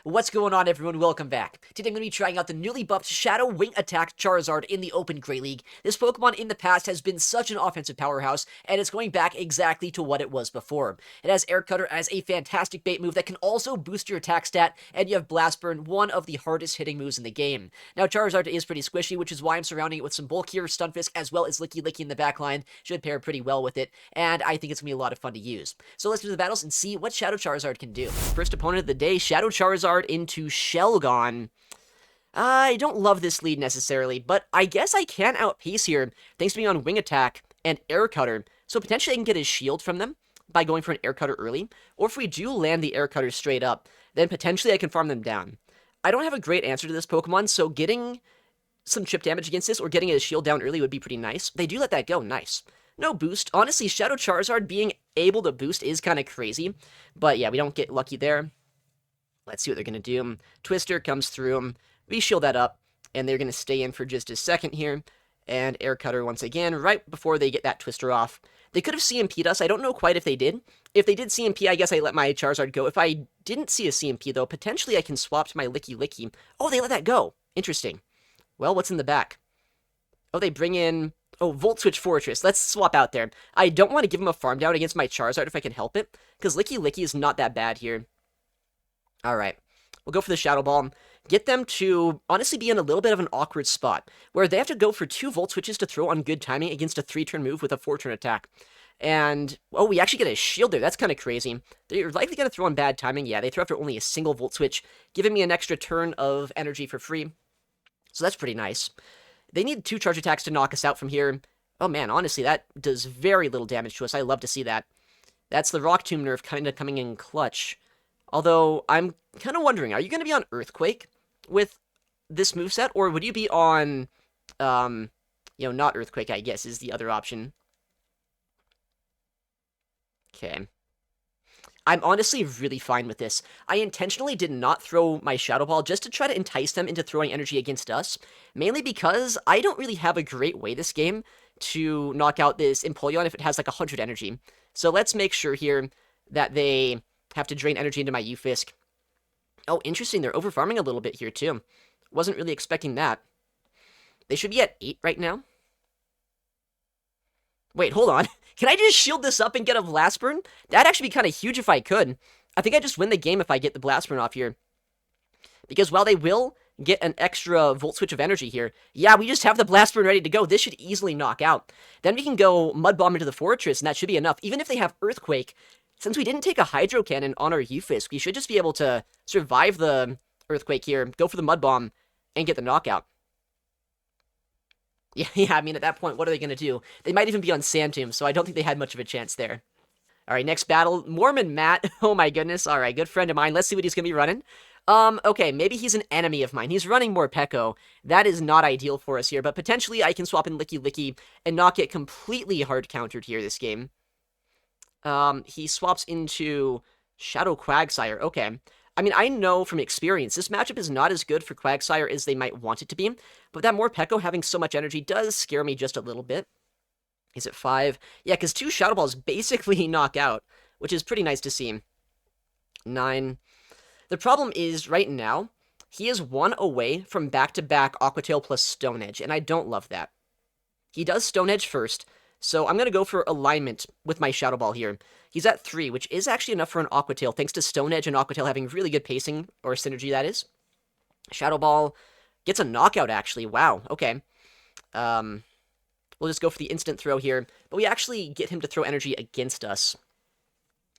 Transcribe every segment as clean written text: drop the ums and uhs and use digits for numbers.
What's going on, everyone? Welcome back. Today I'm going to be trying out the newly buffed Shadow Wing Attack Charizard in the Open Great League. This Pokemon in the past has been such an offensive powerhouse, and it's going back exactly to what it was before. It has Air Cutter as a fantastic bait move that can also boost your attack stat, and you have Blast Burn, one of the hardest hitting moves in the game. Now, Charizard is pretty squishy, which is why I'm surrounding it with some bulkier Stunfisk as well as Licky Licky in the backline. Should pair pretty well with it, and I think it's going to be a lot of fun to use. So let's do the battles and see what Shadow Charizard can do. First opponent of the day, Shadow Charizard into Shelgon. I don't love this lead necessarily, but I guess I can outpace here thanks to being on Wing Attack and Air Cutter, so potentially I can get his shield from them by going for an Air Cutter early, or if we do land the Air Cutter straight up, then potentially I can farm them down. I don't have a great answer to this Pokemon, so getting some chip damage against this or getting his shield down early would be pretty nice. They do let that go, nice. No boost. Honestly, Shadow Charizard being able to boost is kind of crazy, but yeah, we don't get lucky there. Let's see what they're going to do. Twister comes through. We shield that up, and they're going to stay in for just a second here. And Air Cutter once again, right before they get that Twister off. They could have CMP'd us. I don't know quite if they did. If they did CMP, I guess I let my Charizard go. If I didn't see a CMP, though, potentially I can swap to my Licky Licky. Oh, they let that go. Interesting. Well, what's in the back? Oh, they bring in... Oh, Volt Switch Fortress. Let's swap out there. I don't want to give him a farm down against my Charizard if I can help it, because Licky Licky is not that bad here. Alright, we'll go for the Shadow Ball. Get them to, honestly, be in a little bit of an awkward spot, where they have to go for 2 Volt Switches to throw on good timing against a 3-turn move with a 4-turn attack. And, oh, we actually get a shield there. That's kind of crazy. They're likely going to throw on bad timing. Yeah, they throw after only a single Volt Switch, giving me an extra turn of energy for free. So that's pretty nice. They need 2 charge attacks to knock us out from here. Oh, man, honestly, that does very little damage to us. I love to see that. That's the Rock Tomb nerf kind of coming in clutch. Although, I'm kind of wondering, are you going to be on Earthquake with this moveset, or would you be on, not Earthquake, I guess, is the other option. Okay. I'm honestly really fine with this. I intentionally did not throw my Shadow Ball just to try to entice them into throwing energy against us, mainly because I don't really have a great way this game to knock out this Empoleon if it has like 100 energy. So let's make sure here that they have to drain energy into my Ufisk. Oh, interesting. They're overfarming a little bit here, too. Wasn't really expecting that. They should be at 8 right now. Wait, hold on. Can I just shield this up and get a Blast Burn? That'd actually be kind of huge if I could. I think I just win the game if I get the Blast Burn off here. Because while they will get an extra Volt Switch of energy here, yeah, we just have the Blast Burn ready to go. This should easily knock out. Then we can go Mud Bomb into the Fortress, and that should be enough. Even if they have Earthquake, since we didn't take a Hydro Cannon on our Ufisk, we should just be able to survive the Earthquake here, go for the Mud Bomb, and get the knockout. Yeah, I mean, at that point, what are they going to do? They might even be on Sand Tomb, so I don't think they had much of a chance there. Alright, next battle, Mormon Matt. Oh my goodness, alright, good friend of mine. Let's see what he's going to be running. Okay, maybe he's an enemy of mine. He's running Morpeko. That is not ideal for us here, but potentially I can swap in Licky Licky and not get completely hard countered here this game. He swaps into Shadow Quagsire. Okay. I mean, I know from experience, this matchup is not as good for Quagsire as they might want it to be, but that Morpeko having so much energy does scare me just a little bit. Is it 5? Yeah, because 2 Shadow Balls basically knock out, which is pretty nice to see. 9. The problem is, right now, he is 1 away from back-to-back Aqua Tail plus Stone Edge, and I don't love that. He does Stone Edge first, so I'm going to go for alignment with my Shadow Ball here. He's at 3, which is actually enough for an Aqua Tail, thanks to Stone Edge and Aqua Tail having really good pacing, or synergy, that is. Shadow Ball gets a knockout, actually. Wow, okay. We'll just go for the instant throw here, but we actually get him to throw energy against us.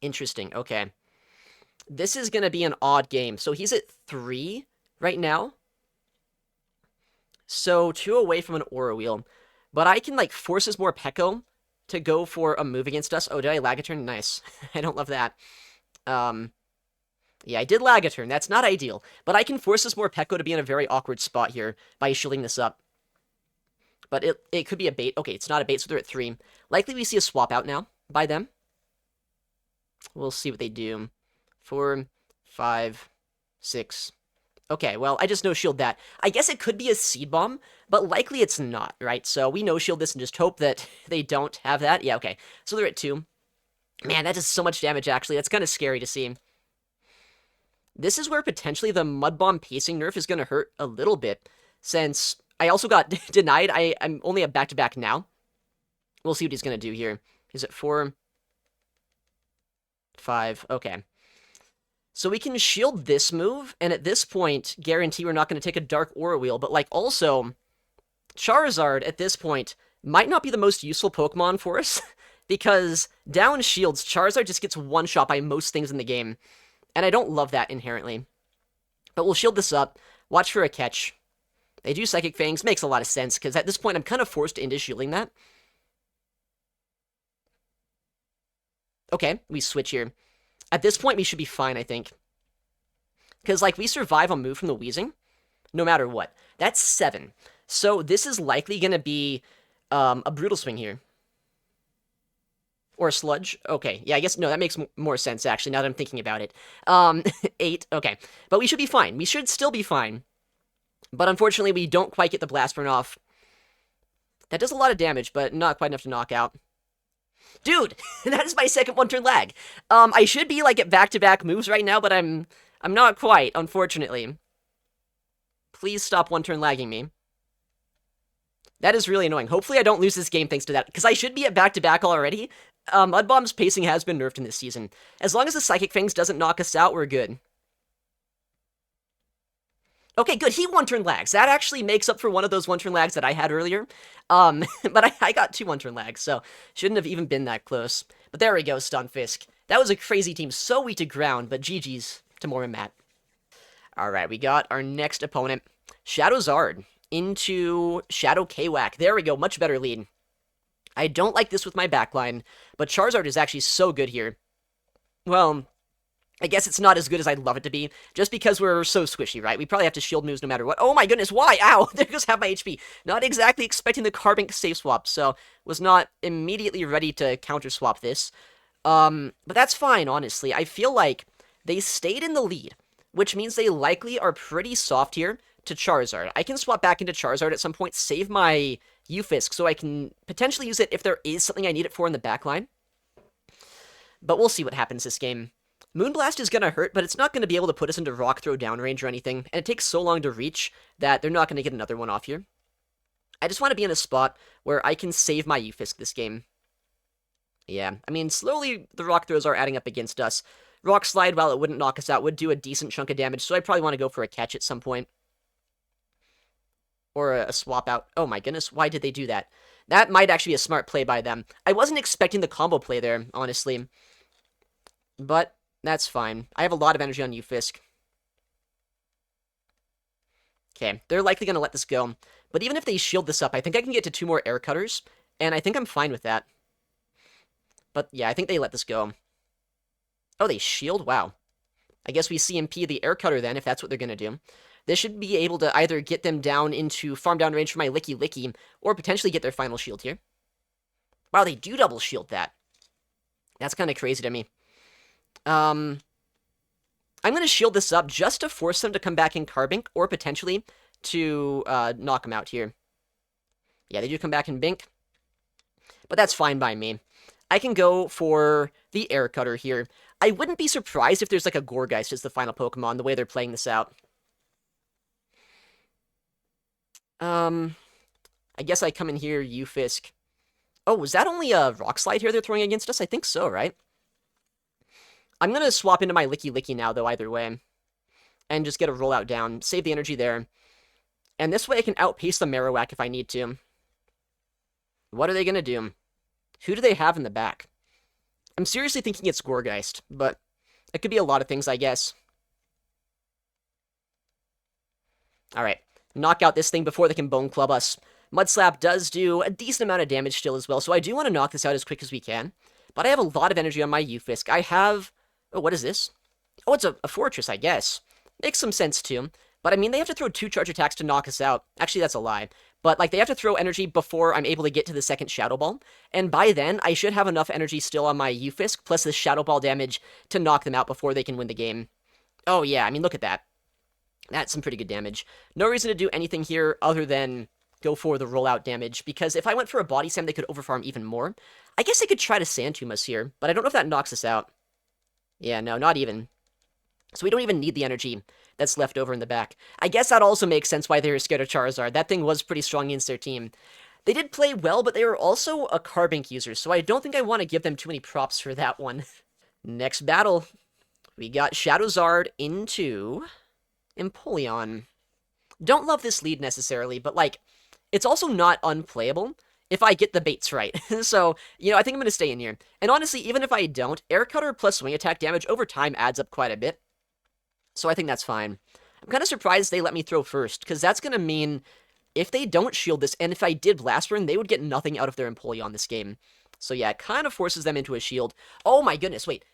Interesting, okay. This is going to be an odd game. So he's at 3 right now. So 2 away from an Aura Wheel. But I can, like, force his Morpeko to go for a move against us. Oh, did I lag a turn? Nice. I don't love that. Yeah, I did lag a turn. That's not ideal. But I can force this Morpeko to be in a very awkward spot here by shielding this up. But it could be a bait. Okay, it's not a bait, so they're at 3. Likely we see a swap out now by them. We'll see what they do. 4, 5, 6. Okay, well, I just no-shield that. I guess it could be a Seed Bomb, but likely it's not, right? So we no-shield this and just hope that they don't have that. Yeah, okay. So they're at 2. Man, that does so much damage, actually. That's kind of scary to see. This is where potentially the Mud Bomb pacing nerf is going to hurt a little bit, since I also got denied. I'm only at back-to-back now. We'll see what he's going to do here. Is it 4? 5. Okay. So we can shield this move, and at this point, guarantee we're not going to take a Dark Aura Wheel, but, like, also, Charizard, at this point, might not be the most useful Pokemon for us, because down shields, Charizard just gets one-shot by most things in the game, and I don't love that inherently. But we'll shield this up, watch for a catch. They do Psychic Fangs, makes a lot of sense, because at this point, I'm kind of forced into shielding that. Okay, we switch here. At this point, we should be fine, I think. Because, like, we survive a move from the Wheezing, no matter what. That's 7. So this is likely going to be a Brutal Swing here. Or a Sludge. Okay, yeah, I guess, no, that makes more sense, actually, now that I'm thinking about it. 8, okay. But we should be fine. We should still be fine. But unfortunately, we don't quite get the Blast Burn off. That does a lot of damage, but not quite enough to knock out. Dude, that is my second one-turn lag. I should be, like, at back-to-back moves right now, but I'm not quite, unfortunately. Please stop one-turn lagging me. That is really annoying. Hopefully I don't lose this game thanks to that, because I should be at back-to-back already. Mud Bomb's pacing has been nerfed in this season. As long as the Psychic Fangs doesn't knock us out, we're good. Okay, good. He one-turn lags. That actually makes up for one of those one-turn lags that I had earlier. But I got 2 one-turn lags, so shouldn't have even been that close. But there we go, Stunfisk. That was a crazy team, so weak to ground, but GG's to Moore and Matt. Alright, we got our next opponent. Shadowzard into Shadow Kwak. There we go, much better lead. I don't like this with my backline, but Charizard is actually so good here. Well, I guess it's not as good as I'd love it to be, just because we're so squishy, right? We probably have to shield moves no matter what. Oh my goodness, why? Ow! There goes half my HP. Not exactly expecting the Carbink safe swap, so was not immediately ready to counter swap this. But that's fine, honestly. I feel like they stayed in the lead, which means they likely are pretty soft here to Charizard. I can swap back into Charizard at some point, save my Ufisk, so I can potentially use it if there is something I need it for in the backline. But we'll see what happens this game. Moonblast is going to hurt, but it's not going to be able to put us into Rock Throw down range or anything, and it takes so long to reach that they're not going to get another one off here. I just want to be in a spot where I can save my Ufisk this game. Yeah, I mean, slowly the Rock Throws are adding up against us. Rock Slide, while it wouldn't knock us out, would do a decent chunk of damage, so I probably want to go for a catch at some point. Or a swap out. Oh my goodness, why did they do that? That might actually be a smart play by them. I wasn't expecting the combo play there, honestly. But that's fine. I have a lot of energy on Ufisk. Okay, they're likely going to let this go. But even if they shield this up, I think I can get to 2 more air cutters, and I think I'm fine with that. But yeah, I think they let this go. Oh, they shield? Wow. I guess we CMP the air cutter then, if that's what they're going to do. This should be able to either get them down into farm down range for my Licky Licky, or potentially get their final shield here. Wow, they do double shield that. That's kind of crazy to me. I'm going to shield this up just to force them to come back in Carbink, or potentially to knock them out here. Yeah, they do come back in Bink, but that's fine by me. I can go for the Air Cutter here. I wouldn't be surprised if there's like a Gourgeist as the final Pokemon, the way they're playing this out. I guess I come in here, Ufisk. Oh, was that only a Rock Slide here they're throwing against us? I think so, right? I'm going to swap into my Licky Licky now, though, either way. And just get a rollout down. Save the energy there. And this way I can outpace the Marowak if I need to. What are they going to do? Who do they have in the back? I'm seriously thinking it's Gourgeist, but it could be a lot of things, I guess. Alright. Knock out this thing before they can Bone Club us. Mud Slap does do a decent amount of damage still as well, so I do want to knock this out as quick as we can. But I have a lot of energy on my Ufisk. I have... Oh, what is this? Oh, it's a Fortress, I guess. Makes some sense, too. But, I mean, they have to throw 2 charge attacks to knock us out. Actually, that's a lie. But, like, they have to throw energy before I'm able to get to the second Shadow Ball. And by then, I should have enough energy still on my Ufisk, plus the Shadow Ball damage to knock them out before they can win the game. Oh, yeah, I mean, look at that. That's some pretty good damage. No reason to do anything here other than go for the rollout damage, because if I went for a Body Slam, they could overfarm even more. I guess they could try to Sand Tomb us here, but I don't know if that knocks us out. Yeah, no, not even. So we don't even need the energy that's left over in the back. I guess that also makes sense why they were scared of Charizard. That thing was pretty strong against their team. They did play well, but they were also a Carbink user, so I don't think I want to give them too many props for that one. Next battle, we got Charizard into Empoleon. Don't love this lead necessarily, but, like, it's also not unplayable if I get the baits right. So, I think I'm going to stay in here. And honestly, even if I don't, Air Cutter plus swing attack damage over time adds up quite a bit. So I think that's fine. I'm kind of surprised they let me throw first, because that's going to mean if they don't shield this, and if I did Blast Burn, they would get nothing out of their Empoleon this game. So yeah, it kind of forces them into a shield. Oh my goodness, wait.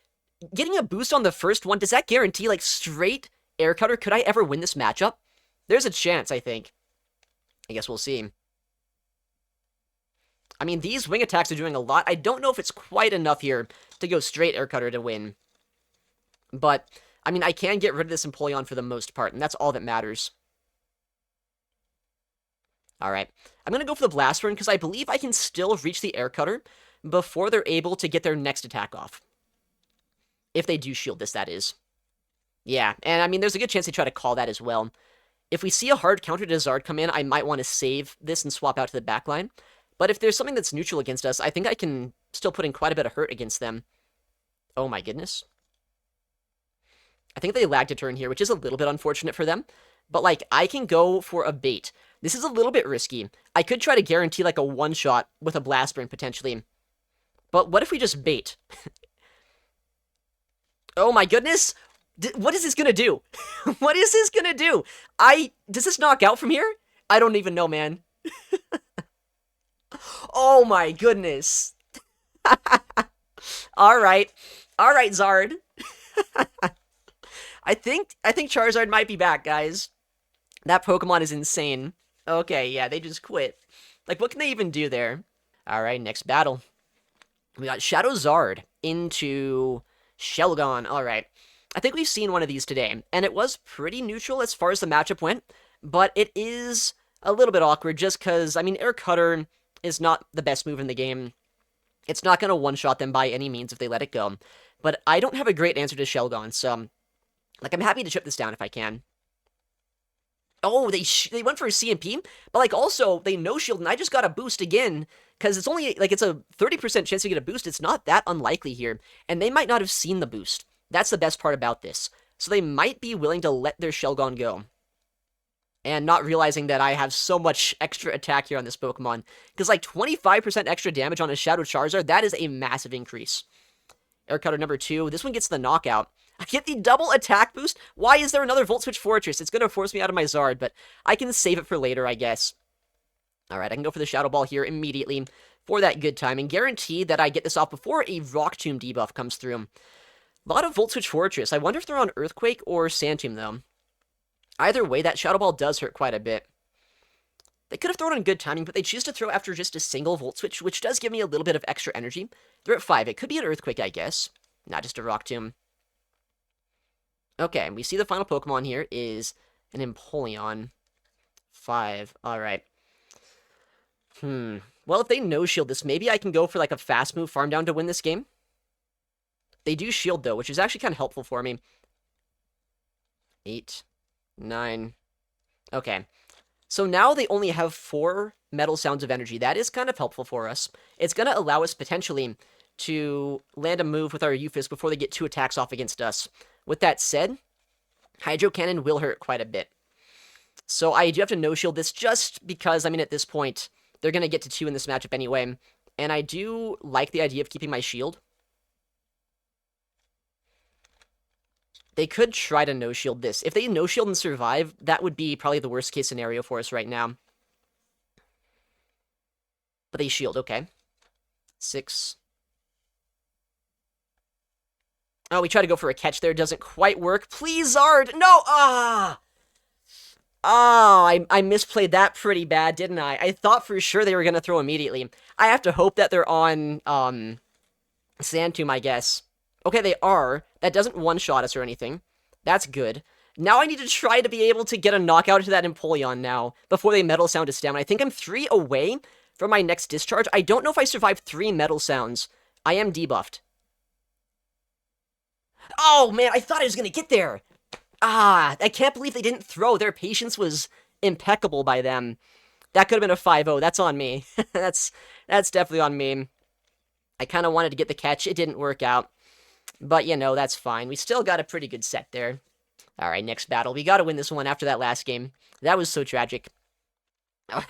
Getting a boost on the first one, does that guarantee, like, straight Air Cutter? Could I ever win this matchup? There's a chance, I think. I guess we'll see. I mean, these wing attacks are doing a lot. I don't know if it's quite enough here to go straight Air Cutter to win. But, I mean, I can get rid of this Empoleon for the most part, and that's all that matters. Alright, I'm going to go for the Blast Burn, because I believe I can still reach the Air Cutter before they're able to get their next attack off. If they do shield this, that is. Yeah, and I mean, there's a good chance they try to call that as well. If we see a hard counter to Zard come in, I might want to save this and swap out to the backline. But if there's something that's neutral against us, I think I can still put in quite a bit of hurt against them. Oh my goodness. I think they lagged a turn here, which is a little bit unfortunate for them. But, like, I can go for a bait. This is a little bit risky. I could try to guarantee, like, a one-shot with a Blast Burn, potentially. But what if we just bait? Oh my goodness! What is this gonna do? What is this gonna do? Does this knock out from here? I don't even know, man. Oh my goodness. Alright. Alright, Zard. I think Charizard might be back, guys. That Pokemon is insane. Okay, yeah, they just quit. Like, what can they even do there? Alright, next battle. We got Charizard into Shelgon. Alright. I think we've seen one of these today, and it was pretty neutral as far as the matchup went, but it is a little bit awkward just because, I mean, Air Cutter is not the best move in the game. It's not going to one-shot them by any means if they let it go, but I don't have a great answer to Shelgon, so, like, I'm happy to chip this down if I can. Oh, they went for a CMP, but, like, also, they no-shield, and I just got a boost again, because it's only, like, it's a 30% chance to get a boost. It's not that unlikely here, and they might not have seen the boost. That's the best part about this. So they might be willing to let their Shelgon go. And not realizing that I have so much extra attack here on this Pokemon. Because, like, 25% extra damage on a Shadow Charizard, that is a massive increase. Air Cutter number 2. This one gets the knockout. I get the double attack boost? Why is there another Volt Switch Fortress? It's going to force me out of my Zard, but I can save it for later, I guess. Alright, I can go for the Shadow Ball here immediately for that good time. And guarantee that I get this off before a Rock Tomb debuff comes through. A lot of Volt Switch Fortress. I wonder if they're on Earthquake or Sand Tomb, though. Either way, that Shadow Ball does hurt quite a bit. They could have thrown on good timing, but they choose to throw after just a single Volt Switch, which does give me a little bit of extra energy. They're at 5. It could be an Earthquake, I guess. Not just a Rock Tomb. Okay, we see the final Pokemon here is an Empoleon. 5. Alright. Well, if they no-shield this, maybe I can go for, like, a fast move farm down to win this game. They do shield, though, which is actually kind of helpful for me. 8, 9. Okay. So now they only have 4 Metal Sounds of Energy. That is kind of helpful for us. It's going to allow us, potentially, to land a move with our Euphis before they get 2 attacks off against us. With that said, Hydro Cannon will hurt quite a bit. So I do have to no-shield this just because, I mean, at this point, they're going to get to 2 in this matchup anyway. And I do like the idea of keeping my shield. They could try to no-shield this. If they no-shield and survive, that would be probably the worst-case scenario for us right now. But they shield, okay. 6. Oh, we try to go for a catch there. Doesn't quite work. Please, Zard! No! Ah! Oh, I misplayed that pretty bad, didn't I? I thought for sure they were going to throw immediately. I have to hope that they're on, Sand Tomb, I guess. Okay, they are. That doesn't one-shot us or anything. That's good. Now I need to try to be able to get a knockout into that Empoleon now, before they Metal Sound to stem. I think I'm 3 away from my next discharge. I don't know if I survive 3 Metal Sounds. I am debuffed. Oh, man, I thought I was gonna get there. Ah, I can't believe they didn't throw. Their patience was impeccable by them. That could have been a 5-0. That's on me. That's definitely on me. I kind of wanted to get the catch. It didn't work out. But, that's fine. We still got a pretty good set there. All right, next battle. We got to win this one after that last game. That was so tragic.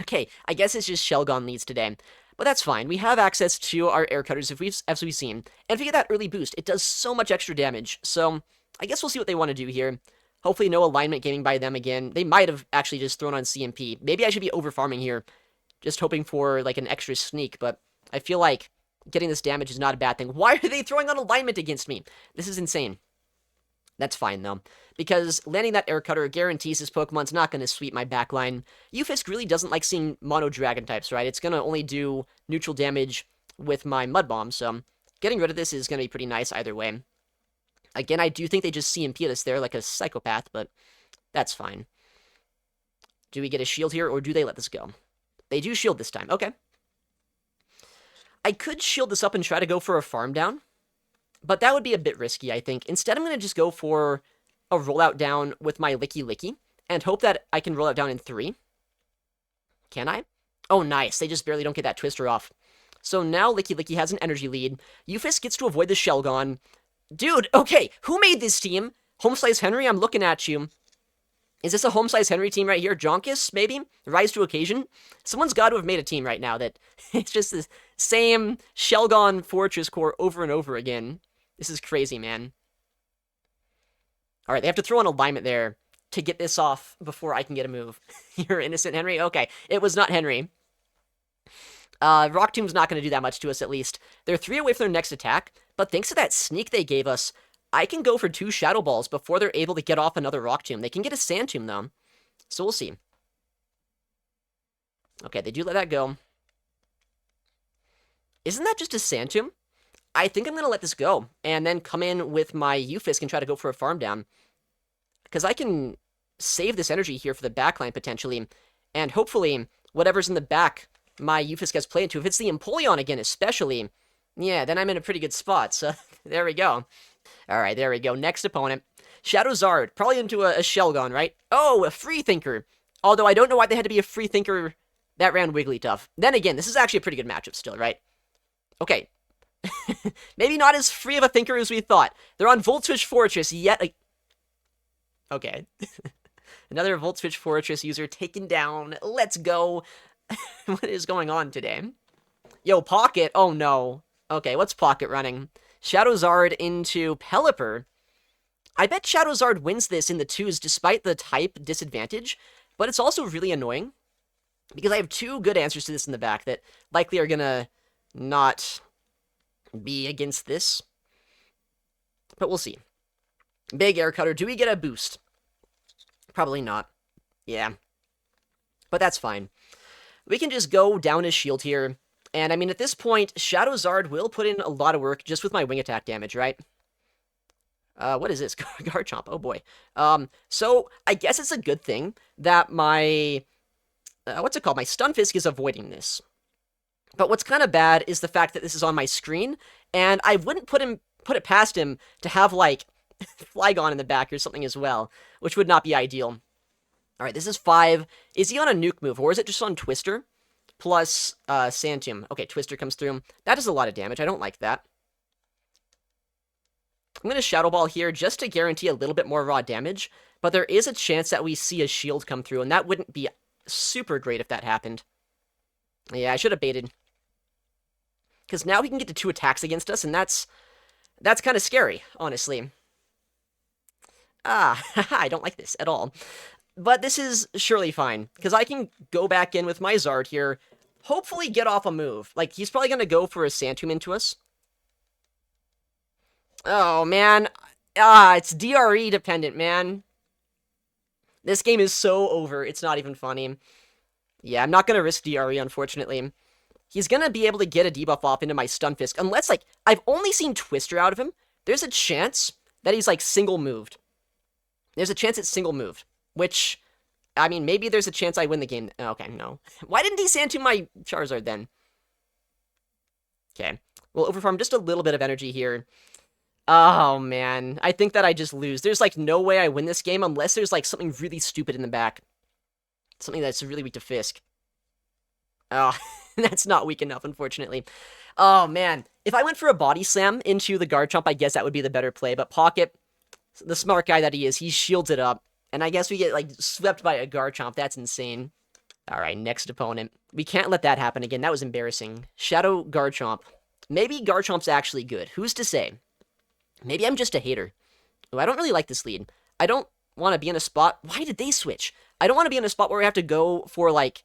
Okay, I guess it's just Shelgon leads today. But that's fine. We have access to our air cutters as we've seen. And if we get that early boost, it does so much extra damage. So I guess we'll see what they want to do here. Hopefully no alignment gaming by them again. They might have actually just thrown on CMP. Maybe I should be over farming here. Just hoping for like an extra sneak. But I feel like getting this damage is not a bad thing. Why are they throwing on alignment against me? This is insane. That's fine, though, because landing that air cutter guarantees this Pokemon's not going to sweep my backline. Ufisk really doesn't like seeing mono dragon types, right? It's going to only do neutral damage with my Mud Bomb, so getting rid of this is going to be pretty nice either way. Again, I do think they just CMP'd us there like a psychopath, but that's fine. Do we get a shield here, or do they let this go? They do shield this time. Okay. I could shield this up and try to go for a farm down, but that would be a bit risky, I think. Instead, I'm going to just go for a rollout down with my Licky Licky and hope that I can roll out down in 3. Can I? Oh, nice. They just barely don't get that Twister off. So now Licky Licky has an energy lead. Ufisk gets to avoid the Shelgon. Dude, okay, who made this team? Homeslice Henry, I'm looking at you. Is this a Homeslice Henry team right here? Jonkus, maybe? Rise to Occasion? Someone's got to have made a team right now that it's just the same Shelgon Fortress core over and over again. This is crazy, man. Alright, they have to throw an alignment there to get this off before I can get a move. You're innocent, Henry? Okay, it was not Henry. Rock Tomb's not going to do that much to us, at least. They're 3 away from their next attack, but thanks to that sneak they gave us, I can go for 2 Shadow Balls before they're able to get off another Rock Tomb. They can get a Sand Tomb, though. So we'll see. Okay, they do let that go. Isn't that just a Sand Tomb? I think I'm going to let this go, and then come in with my Ufisk and try to go for a farm down. Because I can save this energy here for the backline, potentially, and hopefully, whatever's in the back, my Ufisk has play into. If it's the Empoleon again, especially, yeah, then I'm in a pretty good spot, so there we go. Alright, there we go. Next opponent. Charizard, probably into a Shelgon, right? Oh, a Free Thinker. Although I don't know why they had to be a Free Thinker that ran Wigglytuff. Then again, this is actually a pretty good matchup still, right? Okay. Maybe not as free of a thinker as we thought. They're on Voltswitch Fortress yet. Okay. Another Voltswitch Fortress user taken down. Let's go. What is going on today? Yo, Pocket. Oh, no. Okay, what's Pocket running? Shadowzard into Pelipper. I bet Shadowzard wins this in the 2s despite the type disadvantage, but it's also really annoying because I have 2 good answers to this in the back that likely are gonna not be against this. But we'll see. Big Air Cutter. Do we get a boost? Probably not. Yeah. But that's fine. We can just go down his shield here. And, I mean, at this point, Shadowzard will put in a lot of work just with my wing attack damage, right? What is this? Garchomp. Oh, boy. So, I guess it's a good thing that my... what's it called? My Stunfisk is avoiding this. But what's kind of bad is the fact that this is on my screen, and I wouldn't put it past him to have, like, Flygon in the back or something as well, which would not be ideal. Alright, this is 5. Is he on a nuke move, or is it just on Twister? Plus, Sand Tomb. Okay, Twister comes through. That is a lot of damage. I don't like that. I'm going to Shadow Ball here just to guarantee a little bit more raw damage, but there is a chance that we see a shield come through, and that wouldn't be super great if that happened. Yeah, I should have baited. Because now he can get to 2 attacks against us, and that's kind of scary, honestly. Ah, I don't like this at all. But this is surely fine, because I can go back in with my Zard here, hopefully get off a move. Like, he's probably going to go for a Sand Tomb into us. Oh, man. Ah, it's DRE dependent, man. This game is so over, it's not even funny. Yeah, I'm not going to risk DRE, unfortunately. He's going to be able to get a debuff off into my Stunfisk, unless, like, I've only seen Twister out of him. There's a chance that he's, like, single-moved. There's a chance it's single-moved, which, I mean, maybe there's a chance I win the game. Okay, no. Why didn't he Sand Tomb my Charizard, then? Okay, we'll overfarm just a little bit of energy here. Oh, man. I think that I just lose. There's, like, no way I win this game unless there's, like, something really stupid in the back. Something that's really weak to Fisk. Oh, that's not weak enough, unfortunately. Oh, man. If I went for a body slam into the Garchomp, I guess that would be the better play. But Pocket, the smart guy that he is, he shields it up. And I guess we get, like, swept by a Garchomp. That's insane. All right, next opponent. We can't let that happen again. That was embarrassing. Shadow Garchomp. Maybe Garchomp's actually good. Who's to say? Maybe I'm just a hater. Oh, I don't really like this lead. I don't want to be in a spot. Why did they switch? I don't want to be in a spot where we have to go for, like,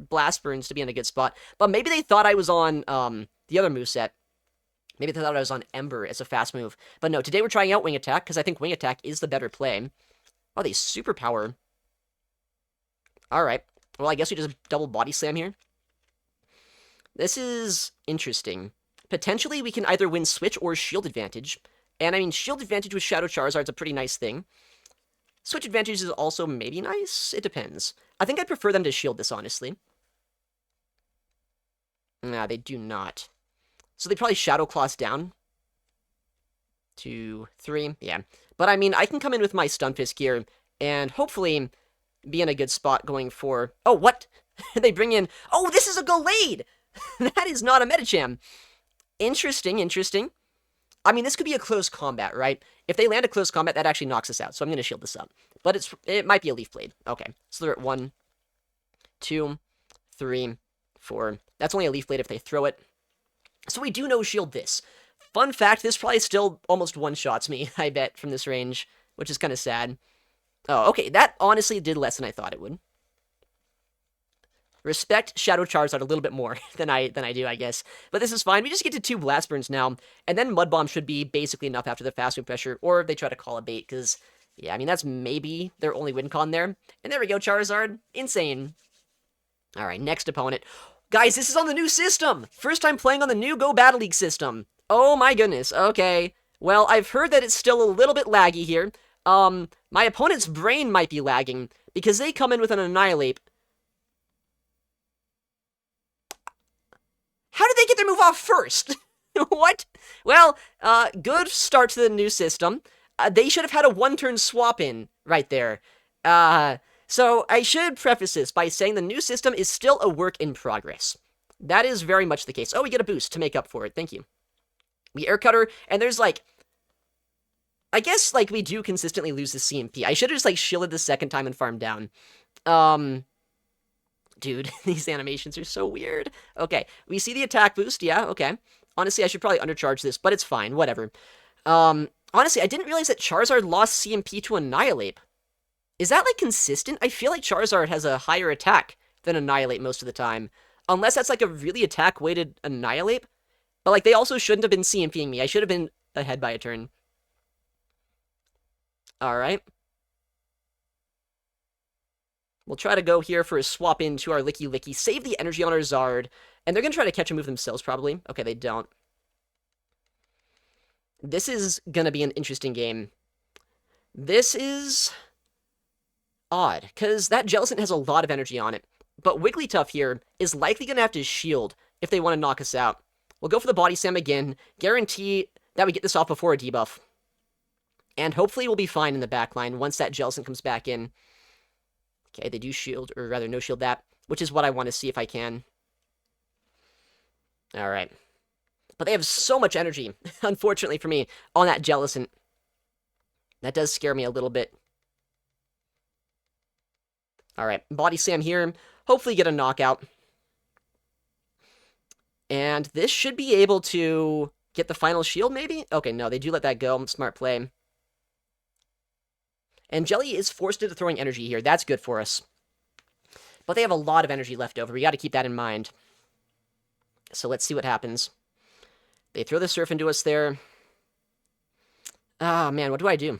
Blast Burns to be in a good spot. But maybe they thought I was on the other moveset. Maybe they thought I was on Ember as a fast move. But no, today we're trying out Wing Attack, because I think Wing Attack is the better play. Oh, they Superpower. Alright. Well, I guess we just double Body Slam here. This is interesting. Potentially, we can either win Switch or Shield Advantage. And I mean, Shield Advantage with Shadow Charizard is a pretty nice thing. Switch Advantage is also maybe nice. It depends. I think I'd prefer them to shield this, honestly. Nah, they do not. So they probably Shadow Claws down. 2, 3, yeah. But I mean, I can come in with my Stunfisk here, and hopefully be in a good spot going for... Oh, what? They bring in... Oh, this is a Gallade! That is not a Medicham. Interesting, interesting. I mean, this could be a close combat, right? If they land a close combat, that actually knocks us out, so I'm going to shield this up. But it might be a Leaf Blade. Okay, so they're at 1, 2, 3, 4. That's only a Leaf Blade if they throw it. So we do no-shield this. Fun fact, this probably still almost one-shots me, I bet, from this range, which is kind of sad. Oh, okay, that honestly did less than I thought it would. Respect Shadow Charizard a little bit more than I do, I guess. But this is fine. We just get to 2 Blast Burns now, and then Mud Bomb should be basically enough after the fast move pressure, or if they try to call a bait, because, yeah, I mean, that's maybe their only win con there. And there we go, Charizard. Insane. All right, next opponent. Guys, this is on the new system! First time playing on the new Go Battle League system. Oh my goodness, okay. Well, I've heard that it's still a little bit laggy here. My opponent's brain might be lagging, because they come in with an Annihilate. How did they get their move off first? What? Well, good start to the new system. They should have had a one-turn swap in right there. So I should preface this by saying the new system is still a work in progress. That is very much the case. Oh, we get a boost to make up for it. Thank you. We Air Cutter, and there's, like... I guess, like, we do consistently lose the CMP. I should have just, like, shielded the second time and farmed down. Dude, these animations are so weird. Okay, we see the attack boost, yeah, okay. Honestly, I should probably undercharge this, but it's fine, whatever. Honestly, I didn't realize that Charizard lost CMP to Annihilate. Is that, like, consistent? I feel like Charizard has a higher attack than Annihilate most of the time. Unless that's, like, a really attack-weighted Annihilate. But, like, they also shouldn't have been CMPing me. I should have been ahead by a turn. Alright. We'll try to go here for a swap into our Licky Licky, save the energy on our Zard, and they're going to try to catch a move themselves, probably. Okay, they don't. This is going to be an interesting game. This is odd, because that Jellicent has a lot of energy on it, but Wigglytuff here is likely going to have to shield if they want to knock us out. We'll go for the Body Slam again, guarantee that we get this off before a debuff. And hopefully we'll be fine in the backline once that Jellicent comes back in. Okay, they do shield, or rather no shield that, which is what I want to see if I can. Alright. But they have so much energy, unfortunately for me, on that Jellicent. That does scare me a little bit. Alright, Body Slam here. Hopefully get a knockout. And this should be able to get the final shield, maybe? Okay, no, they do let that go. Smart play. And Jelly is forced into throwing energy here. That's good for us. But they have a lot of energy left over. We got to keep that in mind. So let's see what happens. They throw the Surf into us there. Ah, man, what do I do?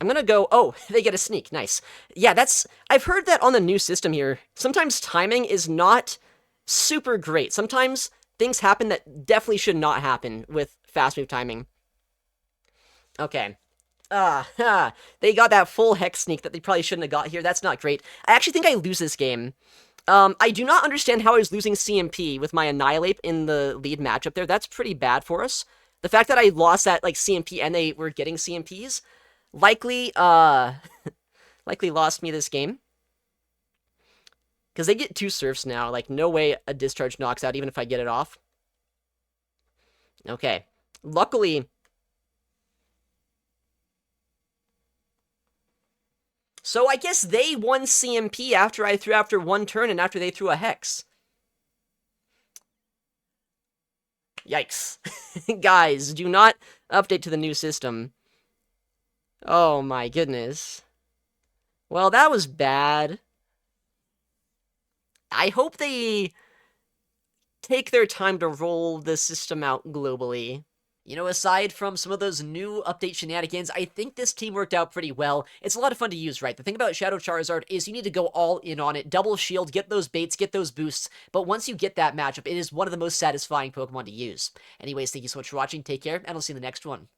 I'm gonna go... Oh, they get a sneak. Nice. Yeah, that's... I've heard that on the new system here, sometimes timing is not super great. Sometimes things happen that definitely should not happen with fast move timing. Okay. They got that full Hex Sneak that they probably shouldn't have got here. That's not great. I actually think I lose this game. I do not understand how I was losing CMP with my Annihilate in the lead matchup there. That's pretty bad for us. The fact that I lost that, like, CMP and they were getting CMPs likely, likely lost me this game. Because they get 2 Surfs now. Like, no way a Discharge knocks out, even if I get it off. Okay. Luckily... So I guess they won CMP after I threw after 1 turn and after they threw a Hex. Yikes. Guys, do not update to the new system. Oh my goodness. Well, that was bad. I hope they take their time to roll the system out globally. You know, aside from some of those new update shenanigans, I think this team worked out pretty well. It's a lot of fun to use, right? The thing about Shadow Charizard is you need to go all in on it, double shield, get those baits, get those boosts, but once you get that matchup, it is one of the most satisfying Pokemon to use. Anyways, thank you so much for watching, take care, and I'll see you in the next one.